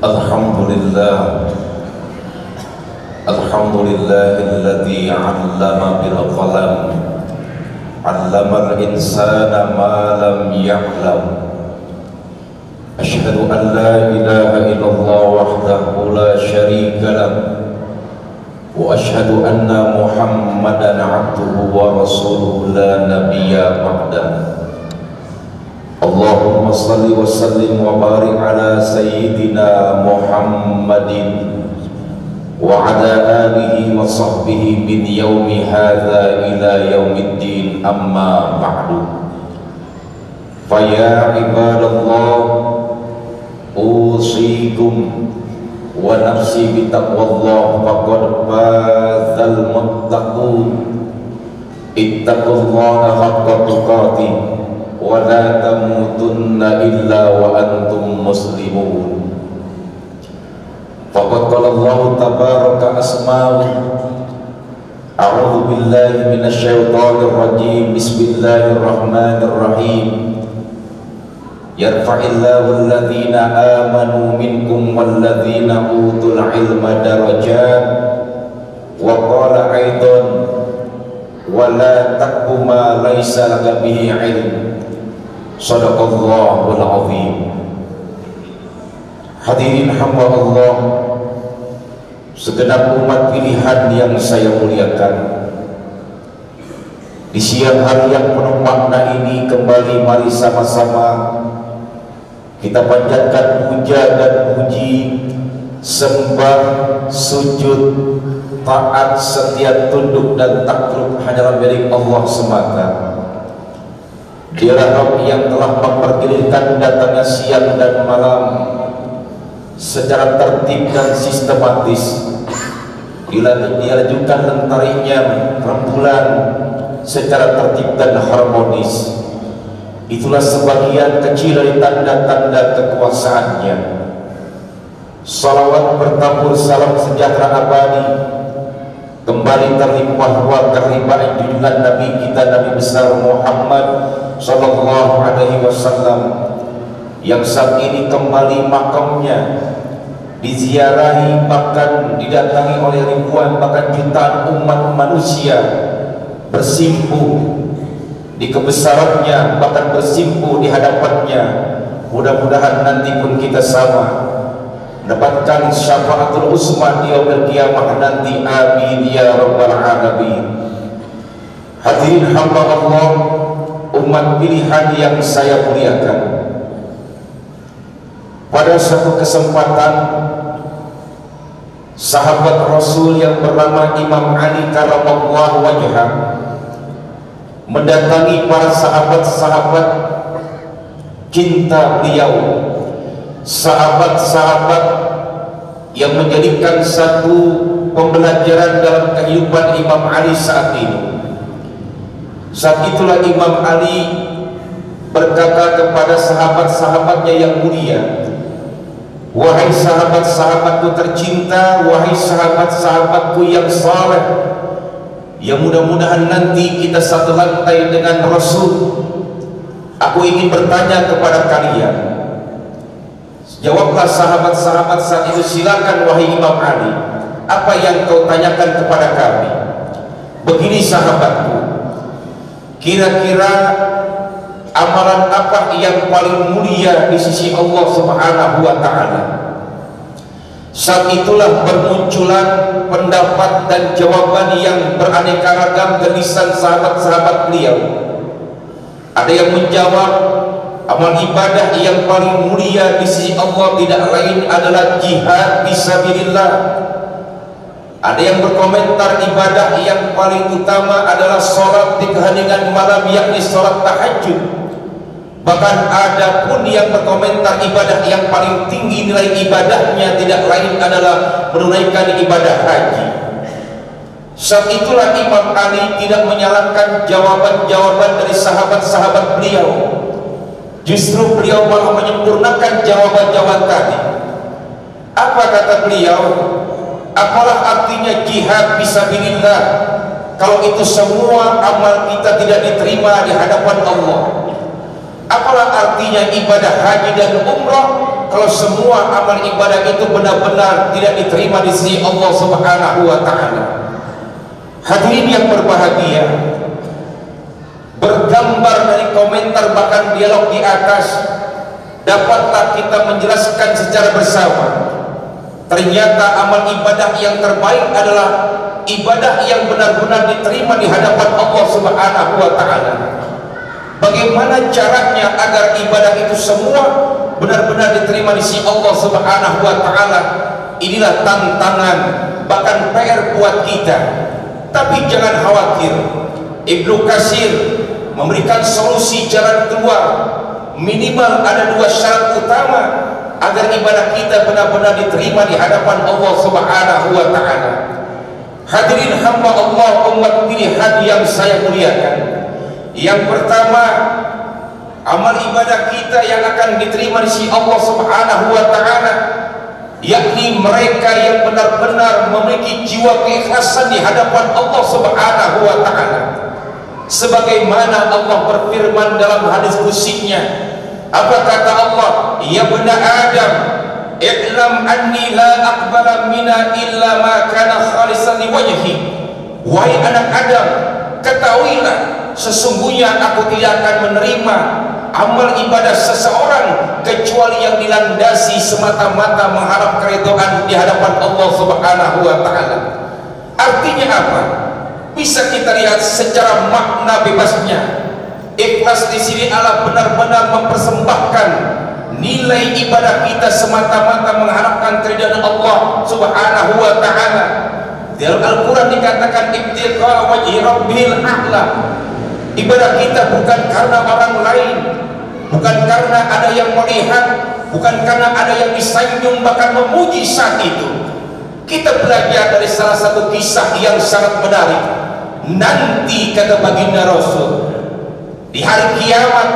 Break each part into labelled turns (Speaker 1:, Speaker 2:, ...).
Speaker 1: Alhamdulillah, alhamdulillahilladzi 'allama bil qalam, 'allamal insana ma lam ya'lam. Asyhadu an la ilaha illallah wahdahu la syarika lah, wa asyhadu anna Muhammadan 'abduhu wa rasuluhu la nabiyya ba'dah. Allahumma salli wa sallim wa barik ala sayyidina Muhammadin wa ala alihi wa sahbihi min yaumi hadha ila yaumiddin, amma ba'du. Fa ya ibadallah, usikum wa nafsi bi taqwallah, faqad fazal muttaqun. Ittaqullaha haqqa tuqatih wa la tamutunna illa wa antum muslimun. Faqad qala Allah tabaraka asma'u, a'udzu billahi minasy syaithanir rajim, bismillahirrahmanirrahim. Yarfa'illahu alladhina amanu minkum walladhina utul ilma darajat, wa qala aidan wa la taqfu ma laysa laka bihi ilm. Shadaqallahul azim. Hadirin hamba Allah, segenap umat pilihan yang saya muliakan, di siang hari yang penuh makna ini kembali mari sama-sama kita panjatkan puja dan puji, sembah, sujud, taat, setia, tunduk dan takluk hanyalah milik Allah semata. Dialah Rabb yang telah memperkirakan datangnya siang dan malam secara tertib dan sistematis. Dilajukan lentarinya rembulan secara tertib dan harmonis. Itulah sebagian kecil dari tanda-tanda kekuasaannya. Salawat bertabur salam sejahtera abadi kembali terlimpah ruah terlimpah junjungan Nabi kita, Nabi besar Muhammad sallallahu alaihi wasallam, yang saat ini kembali makamnya diziarahi, bahkan didatangi oleh ribuan bahkan jutaan umat manusia bersimpuh di kebesarannya, bahkan bersimpuh di hadapannya. Mudah-mudahan nanti pun kita sama mendapatkan syafaatul uzma di yaumil qiyamah nanti, amin ya rabbal alamin. Hadirin hamba Allah, umat pilihan yang saya muliakan, pada suatu kesempatan sahabat Rasul yang bernama Imam Ali karramallahu wajhah mendatangi para sahabat-sahabat cinta beliau, sahabat-sahabat yang menjadikan satu pembelajaran dalam kehidupan Imam Ali saat ini. Saat itulah Imam Ali berkata kepada sahabat-sahabatnya yang mulia, wahai sahabat-sahabatku tercinta, wahai sahabat-sahabatku yang saleh, yang mudah-mudahan nanti kita satu lantai dengan Rasul, aku ingin bertanya kepada kalian. Jawablah sahabat-sahabat saat itu, silakan wahai Imam Ali, apa yang kau tanyakan kepada kami? Begini sahabatku, kira-kira amalan apa yang paling mulia di sisi Allah Subhanahu wa ta'ala? Saat itulah bermunculan pendapat dan jawaban yang beraneka ragam dari lisan sahabat-sahabat beliau. Ada yang menjawab, amal ibadah yang paling mulia di sisi Allah tidak lain adalah jihad fisabilillah. Ada yang berkomentar ibadah yang paling utama adalah sholat di keheningan malam, yakni sholat tahajud. Bahkan ada pun yang berkomentar ibadah yang paling tinggi nilai ibadahnya tidak lain adalah menunaikan ibadah haji. Saat itulah Imam Ali tidak menyalahkan jawaban-jawaban dari sahabat-sahabat beliau. Justru beliau malah menyempurnakan jawaban-jawaban tadi. Apa kata beliau? Apalah artinya jihad fisabilillah kalau itu semua amal kita tidak diterima di hadapan Allah? Apalah artinya ibadah haji dan umrah kalau semua amal ibadah itu benar-benar tidak diterima di sisi Allah Subhanahu wa Ta'ala. Hadirin yang berbahagia, bergambar dari komentar bahkan dialog di atas, dapatlah kita menjelaskan secara bersama, ternyata amal ibadah yang terbaik adalah ibadah yang benar-benar diterima di hadapan Allah Subhanahu wa Ta'ala. Bagaimana caranya agar ibadah itu semua benar-benar diterima di sisi Allah Subhanahu wa Ta'ala? Inilah tantangan, bahkan PR buat kita. Tapi jangan khawatir, Ibnu Katsir memberikan solusi jalan keluar. Minimal ada 2 syarat utama agar ibadah kita benar-benar diterima di hadapan Allah Subhanahu wa Ta'ala. Hadirin hamba Allah, umat pilihan yang saya muliakan, yang pertama, amal ibadah kita yang akan diterima di sisi Allah Subhanahu wa Ta'ala, yakni mereka yang benar-benar memiliki jiwa keikhlasan di hadapan Allah Subhanahu wa Ta'ala. Sebagaimana Allah berfirman dalam hadis qudsinya, apa kata Allah? Ya bani Adam, i'lam anni la aqbala mina illa ma kana khalisan liwajhi. Wahai anak Adam, ketahuilah sesungguhnya aku tidak akan menerima amal ibadah seseorang kecuali yang dilandasi semata-mata mengharap keridhaan di hadapan Allah Subhanahu wa Ta'ala. Artinya apa? Bisa kita lihat secara makna bebasnya. Ikhlas di sini adalah benar-benar mempersembahkan nilai ibadah kita semata-mata mengharapkan keridhaan Allah Subhanahu wa Ta'ala. Dalam Al-Quran dikatakan ibtigha wajhi rabbil a'la. Ibadah kita bukan karena orang lain, bukan karena ada yang melihat, bukan karena ada yang disanjung bahkan memuji saat itu. Kita belajar dari salah satu kisah yang sangat menarik. Nanti kata baginda Rasul, di hari kiamat,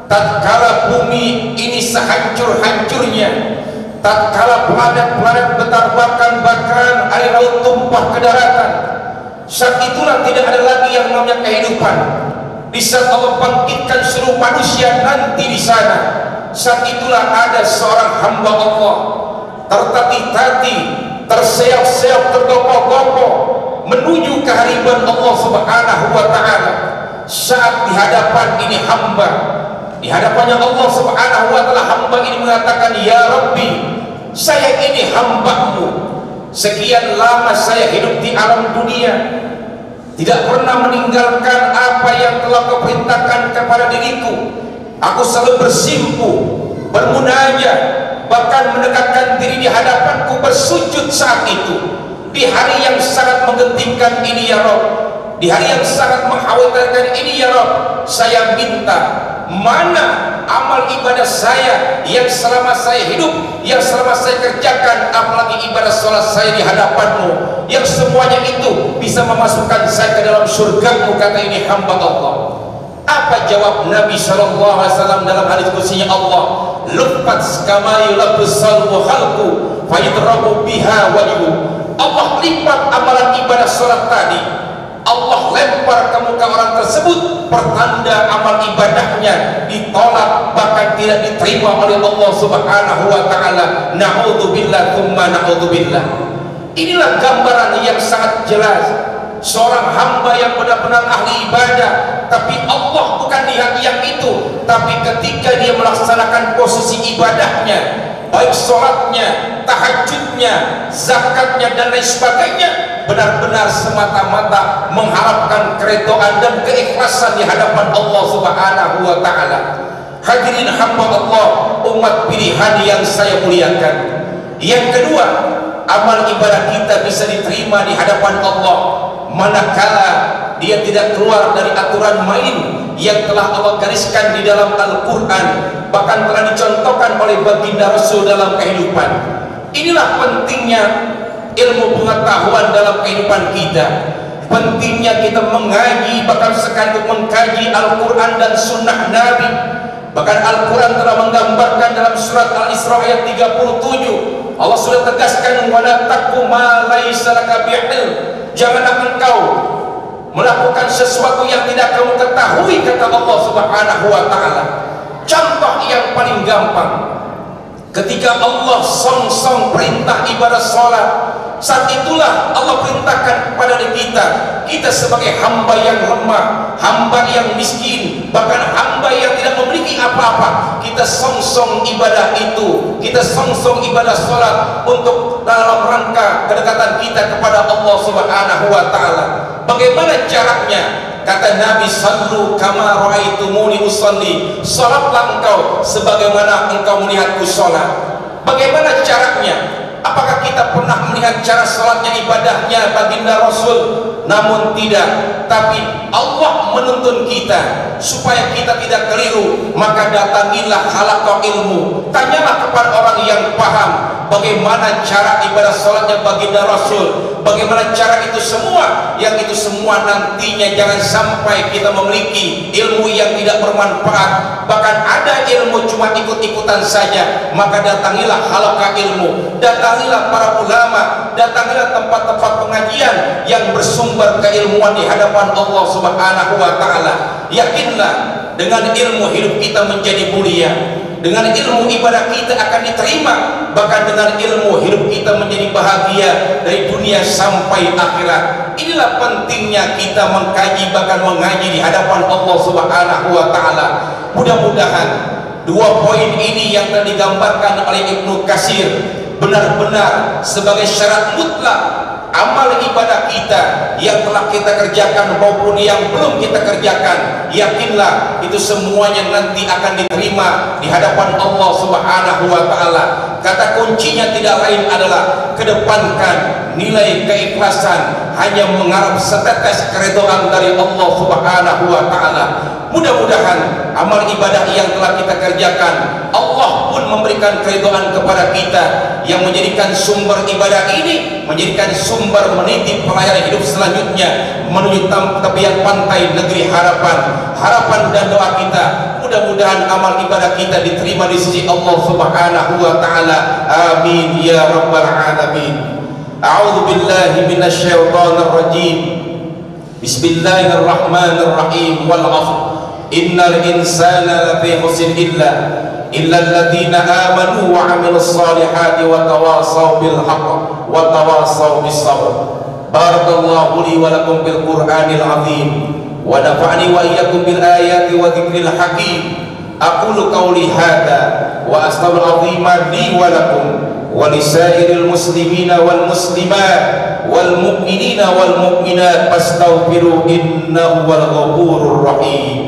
Speaker 1: tatkala bumi ini sehancur-hancurnya, tatkala planet-planet bertabrakan bahkan air laut tumpah ke daratan, saat itulah tidak ada lagi yang namanya kehidupan. Di saat Allah bangkitkan seluruh manusia nanti di sana, saat itulah ada seorang hamba Allah tertatih-tatih, terseok-seok, tergopoh-gopoh menuju kehadiran Allah Subhanahu wa Ta'ala. Saat di hadapan ini hamba, di hadapannya Allah Subhanahu wa Ta'ala, hamba ini mengatakan, ya Rabbi, saya ini hamba-Mu. Sekian lama saya hidup di alam dunia, tidak pernah meninggalkan apa yang telah Kau perintahkan kepada diriku. Aku selalu bersimpuh, bermunajat, bahkan mendekatkan diri di hadapanku, bersujud saat itu. Di hari yang sangat menggentingkan ini ya Rabb, di hari yang sangat mengkhawatirkan ini ya Rabb, saya minta, mana amal ibadah saya yang selama saya hidup, yang selama saya kerjakan, apalagi ibadah sholat saya di hadapan-Mu, yang semuanya itu bisa memasukkan saya ke dalam surga-Mu, kata ini hamba Allah. Apa jawab Nabi SAW dalam hadis qudsinya Allah? Lufat kama yulabus salbu khalqu fayidrabu biha wajhu. Allah lipat amalan ibadah sholat tadi, Allah lempar ke muka orang tersebut, pertanda amal ibadahnya ditolak, bahkan tidak diterima oleh Allah Subhanahu wa Ta'ala. Na'udzubillah tsumma na'udzubillah. Inilah gambaran yang sangat jelas seorang hamba yang benar-benar ahli ibadah, tapi Allah bukan lihat yang itu, tapi ketika dia melaksanakan posisi ibadahnya, baik sholatnya, tahajudnya, zakatnya, dan lain sebagainya, benar-benar semata-mata mengharapkan keridhaan dan keikhlasan di hadapan Allah Subhanahu wa Ta'ala. Hadirin hamba Allah, umat pilihan yang saya muliakan. Yang kedua, amal ibadah kita bisa diterima di hadapan Allah manakala dia tidak keluar dari aturan main yang telah Allah gariskan di dalam Al-Quran, bahkan telah dicontohkan oleh baginda Rasul dalam kehidupan. Inilah pentingnya ilmu pengetahuan dalam kehidupan kita, pentingnya kita mengaji, bahkan sekaligus mengkaji Al-Quran dan Sunnah Nabi. Bahkan Al-Quran telah menggambarkan dalam surat Al-Isra ayat 37, Allah sudah tegaskan, wala taqfu ma laisa laka bi'ilm, janganlah engkau melakukan sesuatu yang tidak kamu ketahui, kata Allah Subhanahu wa Ta'ala. Contoh yang paling gampang, Ketika Allah song-song perintah ibadah salat, saat itulah Allah perintahkan kepada kita sebagai hamba yang lemah, hamba yang miskin, bahkan hamba yang tidak memiliki apa-apa, kita song-song ibadah itu, kita song-song ibadah salat untuk dalam rangka kedekatan kita kepada Allah Subhanahu wa taala. Bagaimana caranya? Kata Nabi, sallu kama ra'aitumuni usalli, salatlah engkau sebagaimana engkau melihatku salat. Bagaimana caranya? Apakah kita pernah melihat cara salatnya, ibadahnya baginda Rasul? Namun tidak. Tapi Allah menuntun kita supaya kita tidak keliru. Maka datangilah halaqah ilmu, tanyalah kepada orang yang paham bagaimana cara ibadah salatnya baginda Rasul, bagaimana cara itu semua. Yang itu semua nantinya jangan sampai kita memiliki ilmu yang tidak bermanfaat, bahkan ada ilmu cuma ikut-ikutan saja. Maka datangilah halaqah ilmu, datangilah para ulama, datangilah tempat-tempat pengajian yang bersumber keilmuan di hadapan Allah Subhanahu wa taala. Yakinlah dengan ilmu hidup kita menjadi mulia, dengan ilmu ibadah kita akan diterima, bahkan dengan ilmu hidup kita menjadi bahagia dari dunia sampai akhirat. Inilah pentingnya kita mengkaji, bahkan mengaji di hadapan Allah Subhanahu wa taala. Mudah-mudahan dua poin ini yang telah digambarkan oleh Ibnu Katsir benar-benar sebagai syarat mutlak amal ibadah kita yang telah kita kerjakan maupun yang belum kita kerjakan. Yakinlah itu semuanya nanti akan diterima di hadapan Allah Subhanahu wa taala. Kata kuncinya tidak lain adalah kedepankan nilai keikhlasan, hanya mengharap setetes keridhaan dari Allah Subhanahu wa taala. Mudah-mudahan amal ibadah yang telah kita kerjakan, Allah pun memberikan keridhaan kepada kita, yang menjadikan sumber ibadah ini menjadikan sumber meniti pelayanan hidup selanjutnya menuju tepian pantai negeri harapan. Harapan dan doa kita, mudah-mudahan amal ibadah kita diterima di sisi Allah Subhanahu wa taala. Amin ya rabbal alamin. A'udzu billahi minasyaitonir rajim. Bismillahirrahmanirrahim. Wal 'ashr. Innal insana lafi khusr illa alladziina aamanu wa 'amilus shalihati wa tawashaw bil haqq wa tawashaw bis sabr. Barakallahu li wa lakum bil Qur'anil 'azim wa nafa'ani wa iyyakum bil ayati wa dzikril hakim. Aqulu qawli hadza wa astaghfirullaha li wa lakum wa lisairil muslimina wal muslimat wal mu'minina wal mu'minat fastaghfiru innahu wal ghafurur rahim.